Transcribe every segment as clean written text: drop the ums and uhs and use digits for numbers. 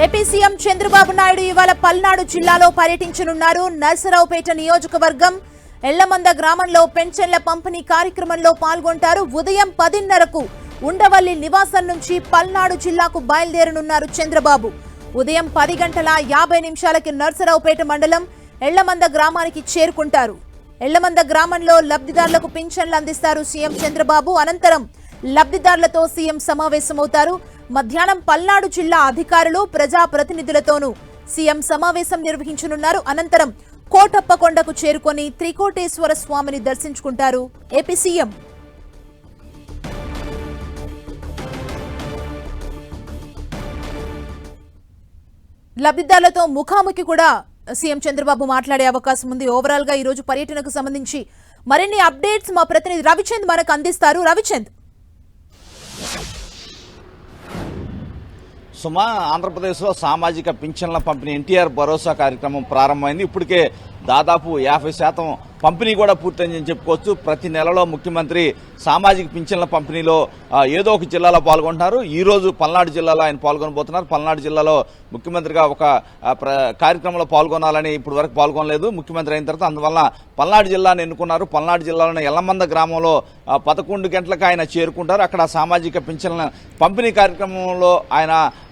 AP CM Chandrababu Naidu ఇవాళ పల్నాడు జిల్లాలో పర్యటించనున్నారు. నర్సరావుపేట నియోజకవర్గం ఎల్లమంద గ్రామంలో పెన్షన్ల పంపిణీ కార్యక్రమంలో పాల్గొంటారు. ఉదయం 10:30కు ఉండవల్లి నివాసం నుంచి పల్నాడు జిల్లాకు బయలుదేరనున్నారు చంద్రబాబు. ఉదయం 10:50 నర్సరావుపేట మండలం ఎల్లమంద గ్రామానికి చేరుకుంటారు. ఎల్లమంద గ్రామంలో లబ్ధిదారులకు పింఛన్లు అందిస్తారు సీఎం చంద్రబాబు. అనంతరం లబ్ధిదారులతో సీఎం సమావేశమవుతారు. మధ్యాహ్నం పల్నాడు జిల్లా అధికారులు ప్రజాప్రతినిధులతోనూ సీఎం సమావేశం నిర్వహించనున్నారు. అనంతరం కోటప్పకొండకు చేరుకొని త్రికోటేశ్వర స్వామిని దర్శించుకుంటారు ఏపీ సీఎం. లబ్ధిదారులతో ముఖాముఖి కూడా సీఎం చంద్రబాబు మాట్లాడే అవకాశం ఉంది. ఓవరాల్ గా ఈ రోజు పర్యటనకు సంబంధించి మరిన్ని అప్డేట్స్ మా ప్రతినిధి రవిచంద్ మనకు అందిస్తారు. రవిచంద్, సుమా, ఆంధ్రప్రదేశ్లో సామాజిక పింఛన్ల పంపిణీ ఎన్టీఆర్ భరోసా కార్యక్రమం ప్రారంభమైంది. ఇప్పటికే దాదాపు 50% పంపిణీ కూడా పూర్తయిందని చెప్పుకోవచ్చు. ప్రతి నెలలో ముఖ్యమంత్రి సామాజిక పింఛన్ల పంపిణీలో ఏదో ఒక జిల్లాలో పాల్గొంటున్నారు. ఈ రోజు పల్నాడు జిల్లాలో ఆయన పాల్గొనబోతున్నారు. పల్నాడు జిల్లాలో ముఖ్యమంత్రిగా ఒక కార్యక్రమంలో పాల్గొనాలని ఇప్పటి వరకు పాల్గొనలేదు ముఖ్యమంత్రి అయిన తర్వాత. అందువల్ల పల్నాడు జిల్లాను ఎన్నుకున్నారు. పల్నాడు జిల్లాలోని ఎల్లమంద గ్రామంలో 11 గంటలకు ఆయన చేరుకుంటారు. అక్కడ సామాజిక పింఛన్ల పంపిణీ కార్యక్రమంలో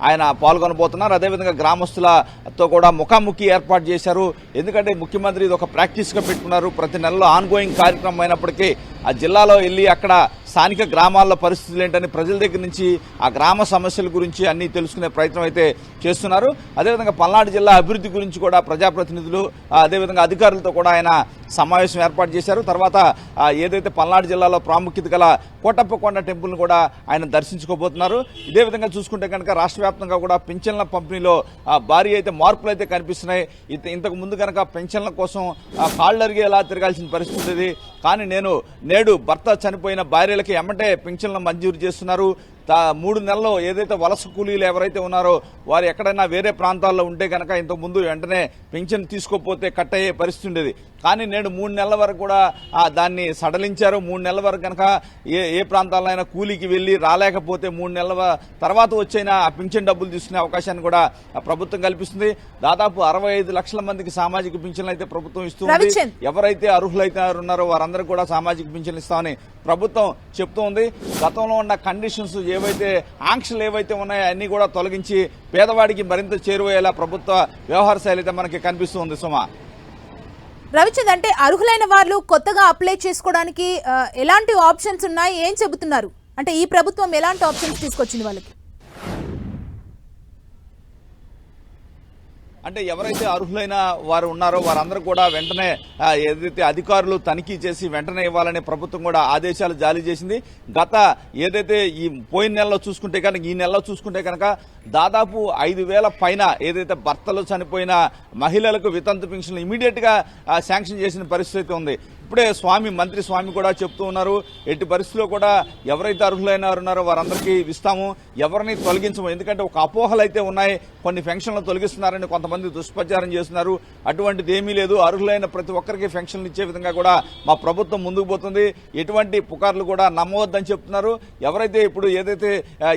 ఆయన పాల్గొనబోతున్నారు. అదేవిధంగా గ్రామస్తులతో కూడా ముఖాముఖి ఏర్పాటు చేశారు. ఎందుకంటే ముఖ్యమంత్రి ఇది ఒక ప్రాక్టీస్గా పెట్టుకున్నారు. ప్రతి నెలలో ఆన్గోయింగ్ కార్యక్రమం అయినప్పటికీ ఆ జిల్లాలో వెళ్ళి అక్కడ స్థానిక గ్రామాల్లో పరిస్థితులు ఏంటని ప్రజల దగ్గర నుంచి ఆ గ్రామ సమస్యల గురించి అన్ని తెలుసుకునే ప్రయత్నం అయితే చేస్తున్నారు. అదేవిధంగా పల్నాడు జిల్లా అభివృద్ధి గురించి కూడా ప్రజాప్రతినిధులు అదేవిధంగా అధికారులతో కూడా ఆయన సమావేశం ఏర్పాటు చేశారు. తర్వాత ఏదైతే పల్నాడు జిల్లాలో ప్రాముఖ్యత గల కోటప్పకొండ టెంపుల్ను కూడా ఆయన దర్శించుకోబోతున్నారు. ఇదే విధంగా చూసుకుంటే కనుక రాష్ట్ర వ్యాప్తంగా కూడా పెన్షన్ల పంపిణీలో భారీ అయితే మార్పులు అయితే కనిపిస్తున్నాయి. ఇంతకు ముందు కనుక పెన్షన్ల కోసం కాళ్ళరిగేలా తిరగాల్సిన పరిస్థితి ఉంది. కానీ నేడు భర్త చనిపోయిన భార్యలకి ఎమ్మటే పెన్షన్లను మంజూరు చేస్తున్నారు. 3 నెలల్లో ఏదైతే వలస కూలీలు ఎవరైతే ఉన్నారో వారు ఎక్కడైనా వేరే ప్రాంతాల్లో ఉంటే కనుక ఇంతకుముందు వెంటనే పెన్షన్ తీసుకోకపోతే కట్ అయ్యే పరిస్థితి ఉండేది. కానీ నేడు 3 నెలల వరకు కూడా దాన్ని సడలించారు. 3 నెలల వరకు కనుక ఏ ప్రాంతాల్లో అయినా కూలీకి వెళ్ళి రాలేకపోతే 3 నెలల తర్వాత వచ్చైనా ఆ పెన్షన్ డబ్బులు తీసుకునే అవకాశాన్ని కూడా ప్రభుత్వం కల్పిస్తుంది. దాదాపు 65 లక్షల మందికి సామాజిక పింఛన్లు అయితే ప్రభుత్వం ఇస్తుంది. ఎవరైతే అర్హులైతే ఉన్నారో వారందరూ కూడా సామాజిక పింఛన్లు ఇస్తామని ప్రభుత్వం చెప్తోంది. గతంలో ఉన్న కండిషన్స్ ఏవైతే ఆంక్షలు ఏవైతే ఉన్నాయో అన్ని కూడా తొలగించి పేదవాడికి మరింత చేరువయ్యేలా ప్రభుత్వ వ్యవహార శైలి అయితే మనకి కనిపిస్తుంది. సుమా, రవిచంద్, అంటే అర్హులైన వాళ్ళు కొత్తగా అప్లై చేసుకోవడానికి ఎలాంటి ఆప్షన్స్ ఉన్నాయి, ఏం చెబుతున్నారు? అంటే ఈ ప్రభుత్వం ఎలాంటి ఆప్షన్స్ తీసుకొచ్చింది వాళ్ళకి? అంటే ఎవరైతే అర్హులైన వారు ఉన్నారో వారందరూ కూడా వెంటనే ఏదైతే అధికారులు తనిఖీ చేసి వెంటనే ఇవ్వాలని ప్రభుత్వం కూడా ఆదేశాలు జారీ చేసింది. ఏదైతే ఈ పోయిన నెలలో చూసుకుంటే కనుక ఈ నెలలో చూసుకుంటే కనుక దాదాపు 5,000 పైన ఏదైతే భర్తలు చనిపోయిన మహిళలకు వితంతు పెన్షన్లు ఇమీడియట్ గా శాంక్షన్ చేసిన పరిస్థితి ఉంది. ఇప్పుడే మంత్రి స్వామి కూడా చెప్తూ ఉన్నారు, ఎట్టి పరిస్థితుల్లో కూడా ఎవరైతే అర్హులైన ఉన్నారో వారందరికీ ఇస్తాము, ఎవరిని తొలగించము. ఎందుకంటే ఒక అపోహలు అయితే ఉన్నాయి, కొన్ని పెన్షన్లు తొలగిస్తున్నారని కొంతమంది దుష్ప్రచారం చేస్తున్నారు. అటువంటిది ఏమీ లేదు. అర్హులైన ప్రతి ఒక్కరికి పెన్షన్లు ఇచ్చే విధంగా కూడా మా ప్రభుత్వం ముందుకు పోతుంది. ఎటువంటి పుకార్లు కూడా నమ్మవద్దని చెప్తున్నారు. ఎవరైతే ఇప్పుడు ఏదైతే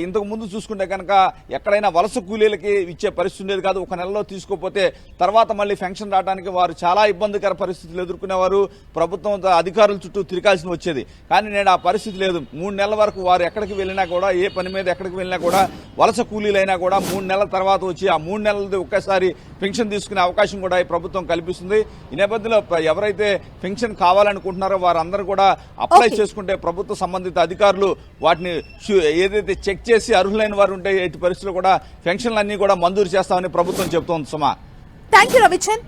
ఇంతకు ముందు చూసుకుంటే కనుక ఎక్కడైనా వలస కూలీలకి ఇచ్చే పరిస్థితి ఉండేది కాదు. ఒక నెలలో తీసుకోకపోతే తర్వాత మళ్ళీ పెన్షన్ రావడానికి వారు చాలా ఇబ్బందికర పరిస్థితులు ఎదుర్కొనేవారు. ప్రభుత్వం అధికారుల చుట్టూ తిరగాల్సి వచ్చేది. కానీ నేడు ఆ పరిస్థితి లేదు. 3 నెలల వరకు వారు ఎక్కడికి వెళ్ళినా కూడా, ఏ పని మీద ఎక్కడికి వెళ్ళినా కూడా, వలస కూలీలైనా కూడా 3 నెలల తర్వాత వచ్చి ఆ 3 నెలలది ఒక్కసారి పెన్షన్ తీసుకునే అవకాశం కూడా ఈ ప్రభుత్వం కల్పిస్తుంది. ఈ నేపథ్యంలో ఎవరైతే పెన్షన్ కావాలనుకుంటున్నారో వారందరూ కూడా అప్లై చేసుకుంటే ప్రభుత్వ సంబంధిత అధికారులు వాటిని ఏదైతే చెక్ చేసి అర్హులైన వారు ఉంటే ఎట్టి పరిస్థితుల్లో కూడా పెన్షన్లన్నీ కూడా మంజూరు చేస్తామని ప్రభుత్వం చెబుతోంది. సుమా, థాంక్యూ రవిచంద్.